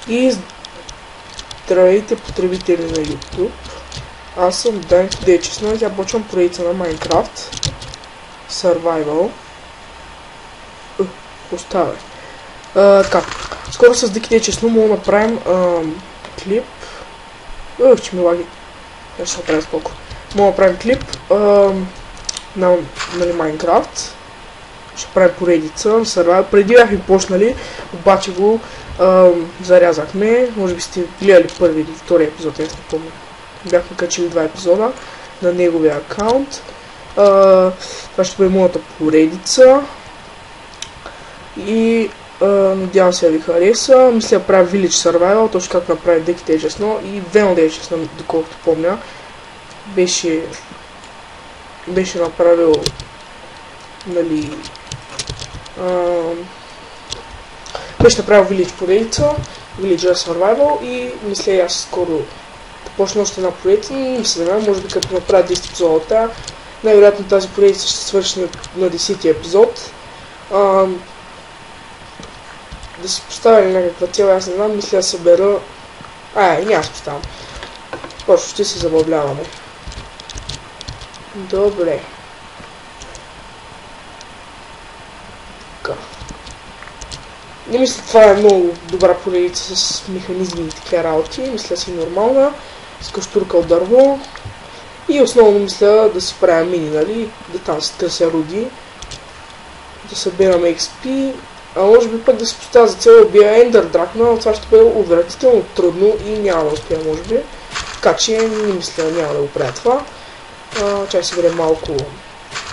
И здравейте, потребители на YouTube. Аз съм Данко Дечесно и тя почвам поредица на Minecraft Survival. Оставя. Така, скоро с Дики Дечесно мога да направим клип. Че ми лаги. Ще направя сколко. Мога да правим клип на Minecraft. Ще правим поредица на Survival. Преди бяхме почнали, обаче го зарязахме. Може би сте гледали първи или втори епизод, аз не помня. Бяхме качили 2 епизода на неговия акаунт. Това ще бъде моята поредица. И надявам се да ви хареса. Мисля да правя Village Survival, точно както направи Дики Дечесно и Вено Дечесно, доколкото помня. Беше направил, нали, беше направил Village поредица, Village Survival и мисля аз скоро да почна още една поредица, не се знам, може би като направя 10 епизода, най-вероятно тази поредица ще свърши на 10-ти епизод. Да си поставя някаква цел, аз не знам, мисля да събера... няма да поставям. Просто ще се забавляваме. Добре. Така. Не мисля, това е много добра поредица с механизми и такива работи. Мисля си нормална. Скъщурка от дърво. И основно мисля да си правя мини, нали? Да там се търся руди. Да събираме XP. А може би пък да си поставя за цел да убия Ендър Дракона, но това ще бъде отвратително трудно и няма да успея, може би. Така че не мисля, няма да го правя това. Чай си бъде малко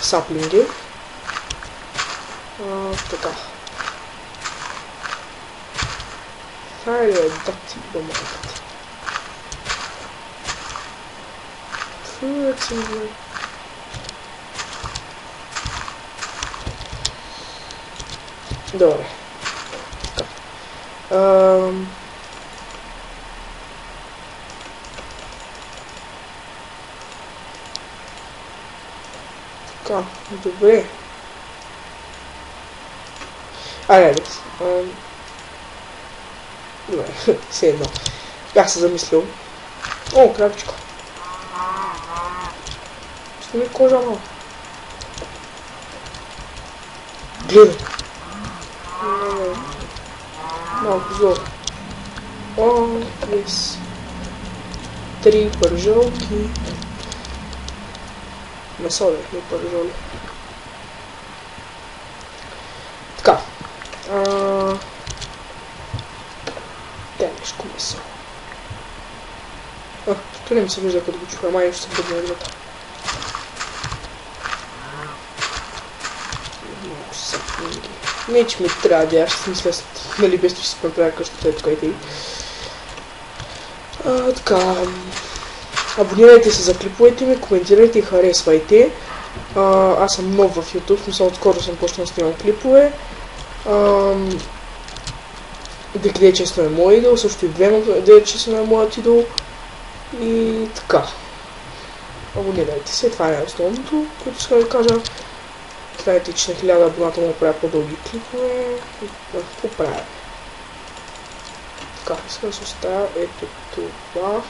саплинги. Така. Хайде, да ти помагате. Добре. Така. Така, добре. Добре. Добре, все едно. Бях се замислил. О, крабичко. Ще ми кожа малко. Гледай. Малко зло. О, yes. 3 пържолки. Месо, не пържоли. Така. Темешко месо. Тук не ми се вижда като го чуха, май ще се бъде на двата. Много сапнинги. Не, че ми трябва да аз мисля, нали без това ще се направя къщата и тук и така. Абонирайте се за клиповете ми, коментирайте и харесвайте. Аз съм нов в YouTube, мисля отскоро съм почнал да снимам клипове. Дики Дечесно е моят идол, също и Вено Дечесно е моят идол. И така. Абонирайте се, това е основното, което искам да кажа. Знаете, че на 1000 абоната му правя по-дълги клипове. Какво правя? Така, искам да се оставя ето това.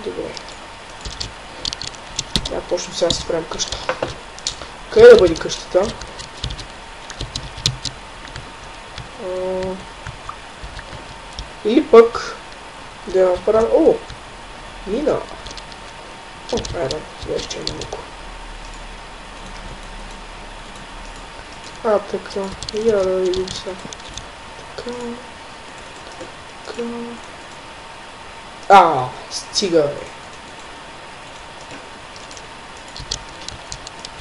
Добре. Да, почнем сега да се правим къща. Къде да бъде къщата? Или пък да направя... О! Мина! О, айде, сега ще е малко. Така. Я да видим сега. Така. Стига, бе.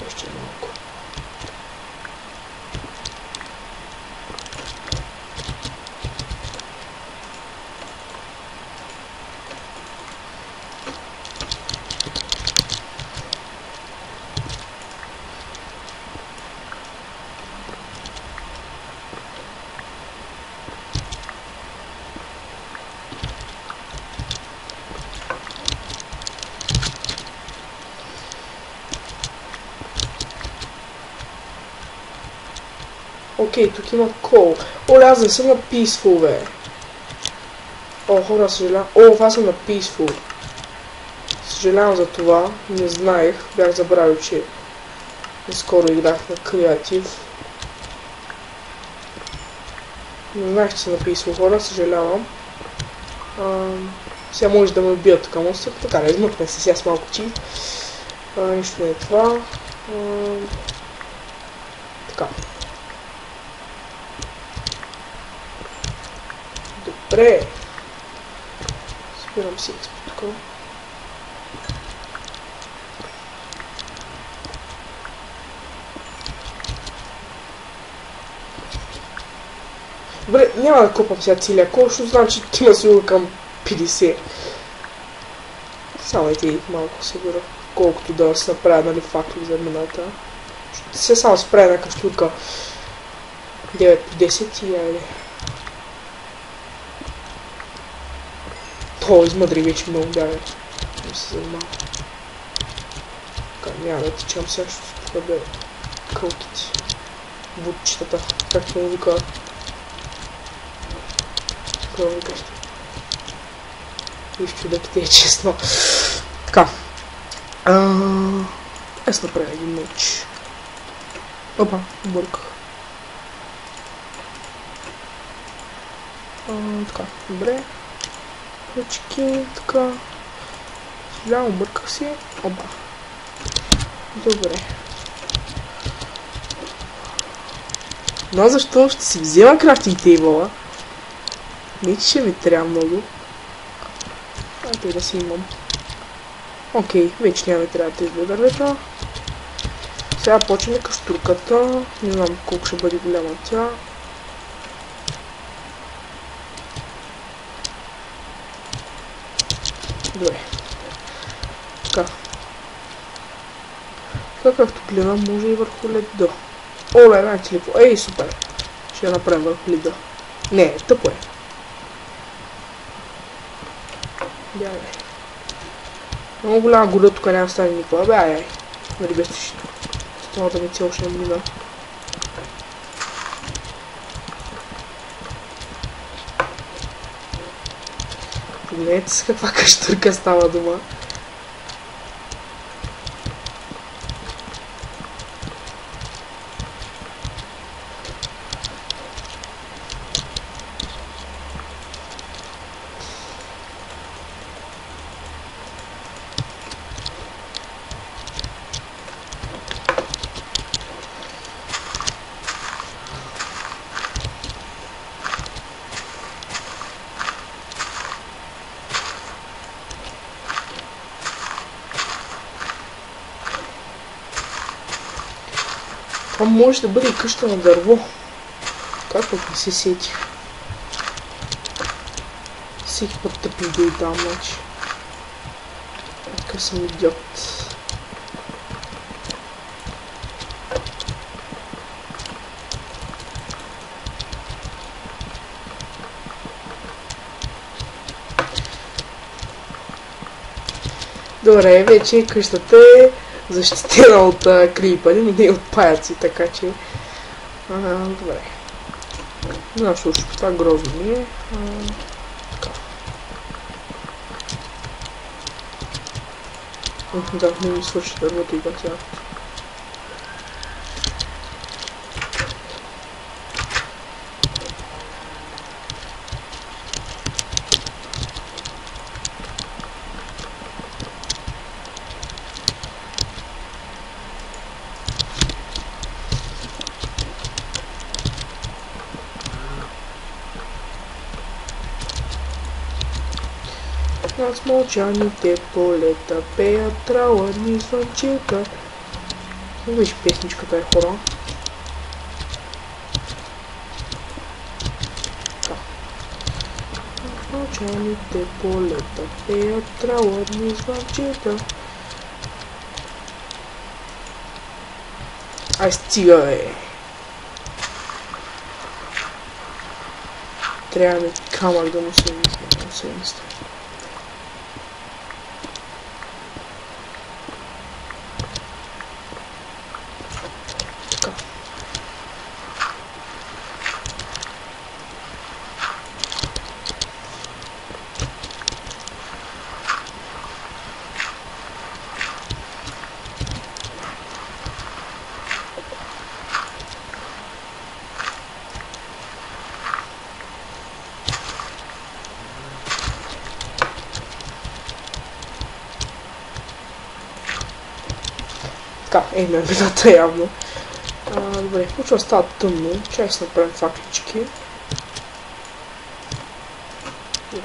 Още малко. Окей, тук има кол. Оле, аз не съм на peaceful, бе. О, хора, съжалявам. О, това съм на Peaceful. Съжалявам за това. Не знаех. Бях забравил, че скоро играх на Креатив. Не знаех, че съм на Peaceful, хора. Съжалявам. Сега може да ме убият така монстър. Така, да измъкне се сега с малко чит. Нищо не е това. Така. Добре. Спирам си експо тук. Добре, няма да купам сега целия кол, защото знам, че има сигурно към 50. Само и малко сигурно, колкото да се направя, нали, фактори за мината. Се само се прави една каштурка 9 по 10 и айде. То измъдри вече много бяга. Не се занимава. Така, няма да тичам сега, защото тук бе кълките. Будчетата, както му вика. Какво му викаш? Виж чудаките е честно. Така. Аз направя един меч. Опа, бърках. Така, добре. Ключки, така. Съжалявам, обърках си. Опа. Добре. Но защо ще си взема крафтинг тейбъла? Не, че ще ми трябва много. Ай, да си имам. Окей, вече няма ми трябва да тези дървета. Сега почваме каштурката. Не знам колко ще бъде голяма тя. Добре. Така. Така както гледам, може и върху леда. Оле, знаете ли какво? Ей, супер. Ще я направим върху леда. Не, тъпо е. Бягай. Много голяма года, тук няма да стане никога. Бе, ай. Нали без тишито. Това да ми цяло ще не мина. Погледнете с каква каштърка става дума. Това може да бъде и къща на дърво. Как пък не се сетих? Всеки път тъпи идеи там, значи. Така съм идиот. Добре, вече къщата е защитена от крипъри, но не от паяци, така че... добре. Не знам, това грозно ми е. Така. Да, не ми свърши дървото и пак сега. Над мълчаните полета пеят траурни звънчета. Виж песничката е, хора. Над мълчаните полета пеят траурни звънчета. Ай, стига, бе! Трябва ми камък да му се мисля. Така, на видата явно. Добре, почва да става тъмно. Чай си направим факлички.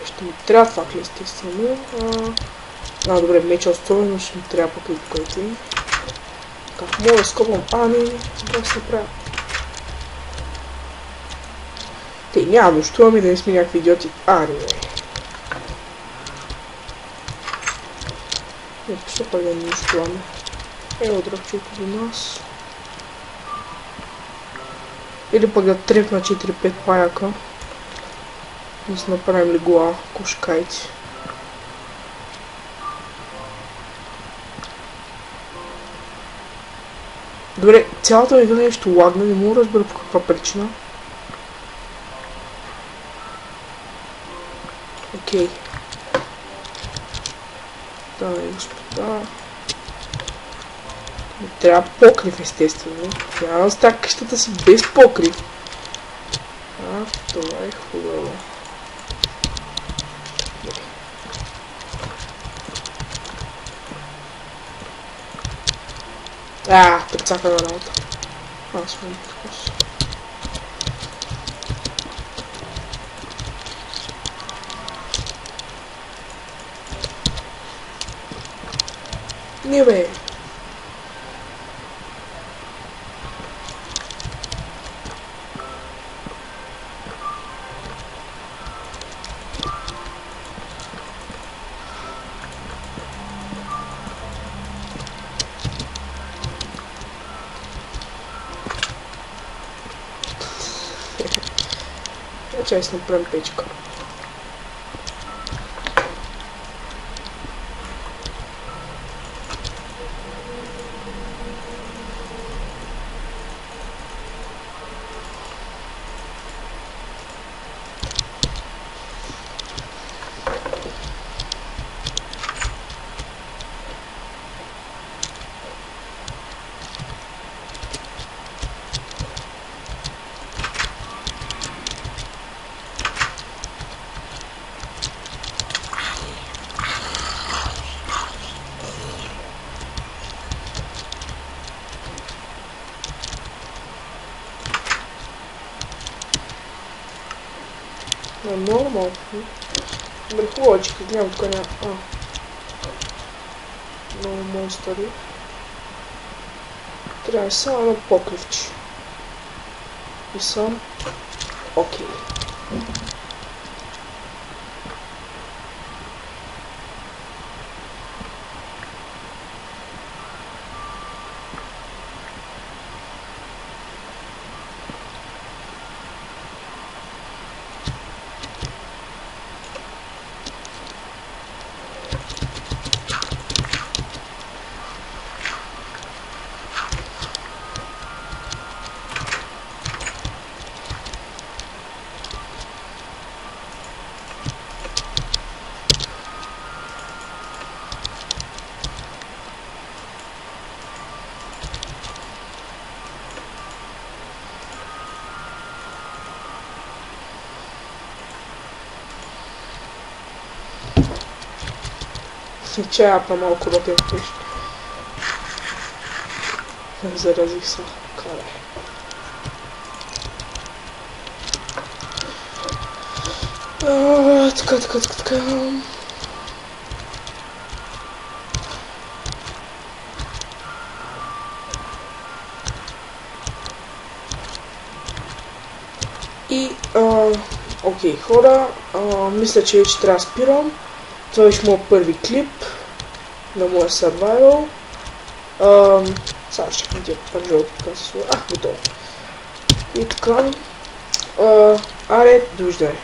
Ще ми трябва факли, естествено. Добре, меча особено ще ми трябва пък и покрити. Така, мога да скопам Ани. Да се направя. Те, няма нищо, ами да не сме някакви идиоти. Ани, бе. Не, защо пак да не нищо, ами. Ево дръвчето до нас. Или пък да трепна 4-5 паяка. Да си направим легла, кошкайци. Добре, цялата игра нещо лагна, не мога да разбера по каква причина. Окей. Дами и господа. Трябва покрив, естествено. Няма да оставя къщата си без покрив. Това е хубаво. Прецака на работа. Сме подкос. Не бе. Чай си направим печка. Нормално. Добре, хубавички, гледам тук няма... Много монстъри. Трябва само едно покривче. И сам... Окей. Чая малко да те впиш. Заразих се. Карай. Така. И, окей, хора, мисля, че вече трябва да спирам. Това беше моят първи клип на моя survival. Сега ще видя пак жълто така се слува. Готово. И така. Аре, довиждане.